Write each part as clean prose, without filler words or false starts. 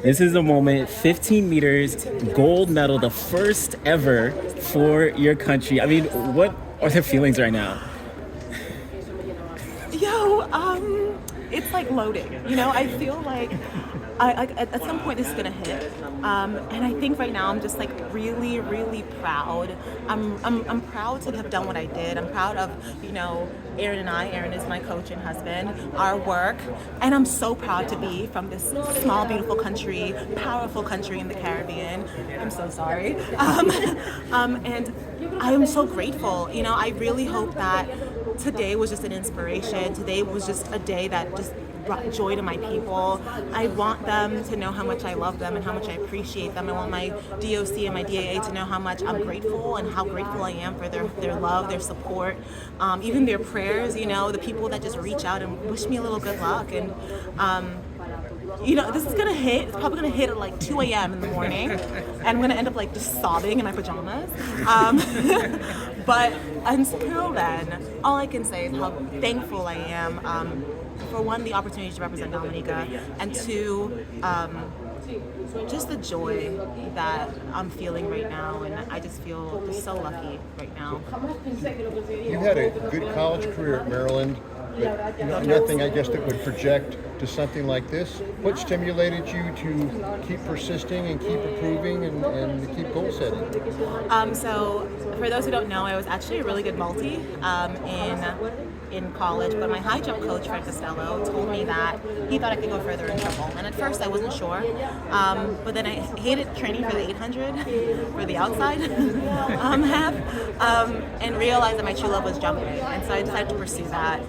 This is a moment, 15 meters, gold medal, the first ever for your country. I mean, what are the feelings right now? It's like loading. I feel like at some point this is gonna hit, and I think right now I'm just like really, really proud. I'm proud to have done what I did. I'm proud of Aaron and I. Aaron is my coach and husband. Our work, and I'm so proud to be from this small, beautiful country, powerful country in the Caribbean. I'm so sorry, and I am so grateful. I really hope that today was just an inspiration. Today was just a day that just brought joy to my people. I want them to know how much I love them and how much I appreciate them. I want my DOC and my DAA to know how much I'm grateful and how grateful I am for their love, their support, even their prayers, the people that just reach out and wish me a little good luck. And this is gonna hit. It's probably gonna hit at like 2 a.m. in the morning, and I'm gonna end up like just sobbing in my pajamas. But until then, all I can say is how thankful I am for one, the opportunity to represent Dominica, and two, just the joy that I'm feeling right now, and I just feel just so lucky right now. You had a good college career at Maryland, but nothing, I guess, that would project to something like this. What stimulated you to keep persisting and keep improving and to keep goal setting? So for those who don't know, I was actually a really good multi in college, but my high jump coach, Frank Costello, told me that he thought I could go further in triple. And at first I wasn't sure, but then I hated training for the 800, for the outside half, and realized that my true love was jumping. And so I decided to pursue that.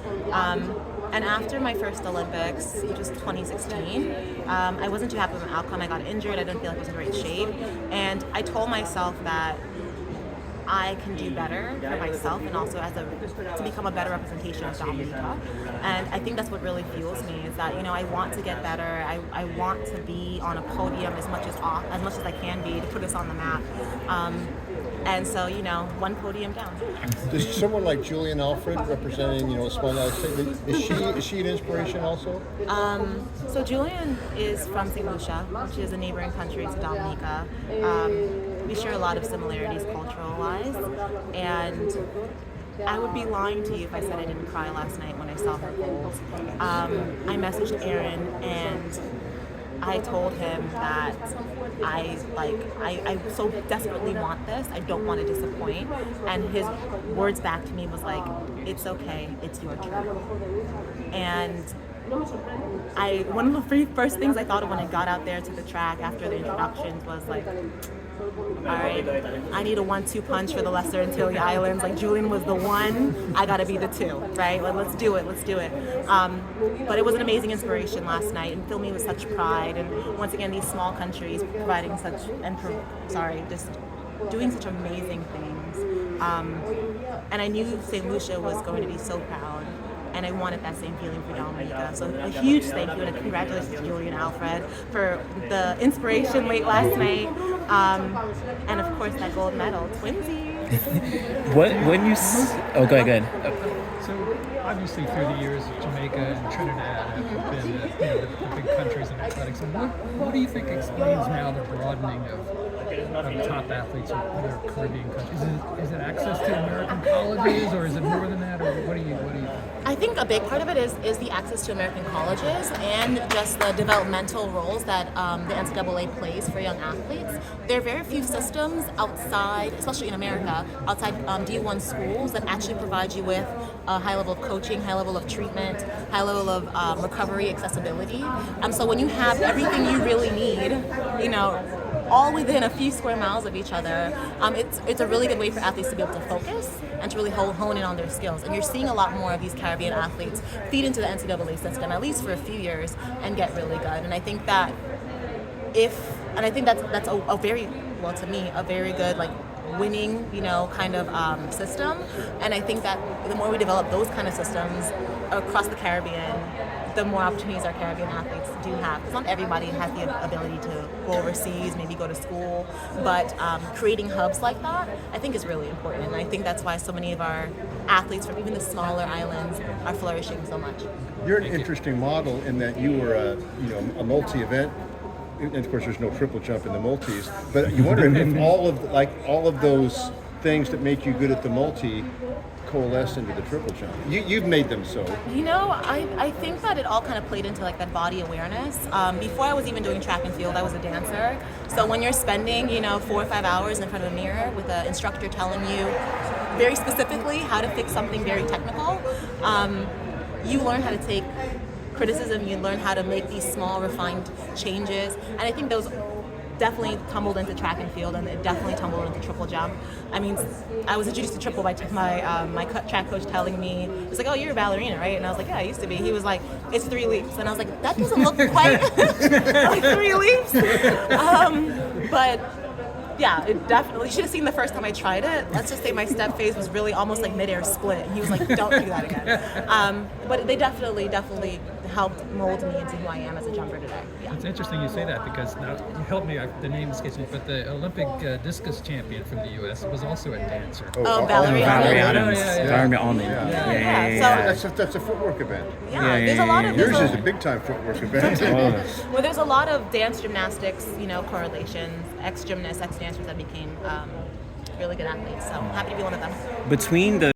And after my first Olympics, which was 2016, I wasn't too happy with the outcome. I got injured. I didn't feel like I was in great shape. And I told myself that I can do better for myself and also to become a better representation of Dominica. And I think that's what really fuels me, is that I want to get better. I want to be on a podium as much as I can be to put us on the map. And so, one podium down. Does someone like Julian Alfred, representing, a small United States, is she an inspiration also? So Julian is from St. Lucia, which is a neighboring country to Dominica. We share a lot of similarities cultural-wise, and I would be lying to you if I said I didn't cry last night when I saw her goals. I messaged Aaron and I told him that I so desperately want this. I don't want to disappoint. And his words back to me was like, "It's okay. It's your turn." And one of the first things I thought of when I got out there to the track after the introductions was like, all right, I need a 1-2 punch for the Lesser Antilles Islands. Like, Julian was the one, I gotta be the two, right? Like, let's do it. But it was an amazing inspiration last night and filled me with such pride. And once again, these small countries providing just doing such amazing things. And I knew St. Lucia was going to be so proud. And I wanted that same feeling for Dominica. So a huge thank you and a congratulations to Julian Alfred for the inspiration late last night. And of course that gold medal, twinsies. Go ahead. So obviously through the years, Jamaica and Trinidad have been the big countries in athletics. And what do you think explains now the broadening of top athletes in other Caribbean countries? Is it access to American colleges, or is it more than that, or what do you think? I think a big part of it is the access to American colleges and just the developmental roles that the NCAA plays for young athletes. There are very few systems outside, especially in America, outside D1 schools that actually provide you with a high level of coaching, high level of treatment, high level of recovery, accessibility. So when you have everything you really need, all within a few square miles of each other, it's a really good way for athletes to be able to focus and to really hone in on their skills. And you're seeing a lot more of these Caribbean athletes feed into the NCAA system, at least for a few years, and get really good. And I think that that's a very, well, to me, a very good, winning, kind of system. And I think that the more we develop those kind of systems across the Caribbean, the more opportunities our Caribbean athletes do have. Because not everybody has the ability to go overseas, maybe go to school, but creating hubs like that, I think, is really important. And I think that's why so many of our athletes from even the smaller islands are flourishing so much. You're an interesting model in that you were a multi-event and of course there's no triple jump in the multis, but you wonder if all of those things that make you good at the multi coalesce into the triple jump. You've made them so. You know, I think that it all kind of played into like that body awareness. Before I was even doing track and field, I was a dancer. So when you're spending, 4 or 5 hours in front of a mirror with an instructor telling you very specifically how to fix something very technical, you learn how to take criticism, you learn how to make these small refined changes. And I think those definitely tumbled into track and field, and it definitely tumbled into triple jump. I mean, I was introduced to triple by my track coach telling me, he was like, "Oh, you're a ballerina, right?" And I was like, "Yeah, I used to be." He was like, "It's 3 leaps," and I was like, "That doesn't look quite like 3 leaps." But yeah, it definitely. You should have seen the first time I tried it. Let's just say my step phase was really almost like midair split. He was like, "Don't do that again." But they definitely helped mold me into who I am as a jumper today. Yeah. It's interesting you say that because now you helped me. The name escapes me, but the Olympic discus champion from the U.S. was also a dancer. Valerie Valerie Adams. Adams. Valerie Allman. Yeah. So That's a footwork event. there's a lot of Yours is a big time footwork event. Well, there's a lot of dance gymnastics, correlations, ex-gymnasts, ex-dancers that became really good athletes. So I'm happy to be one of them. Between the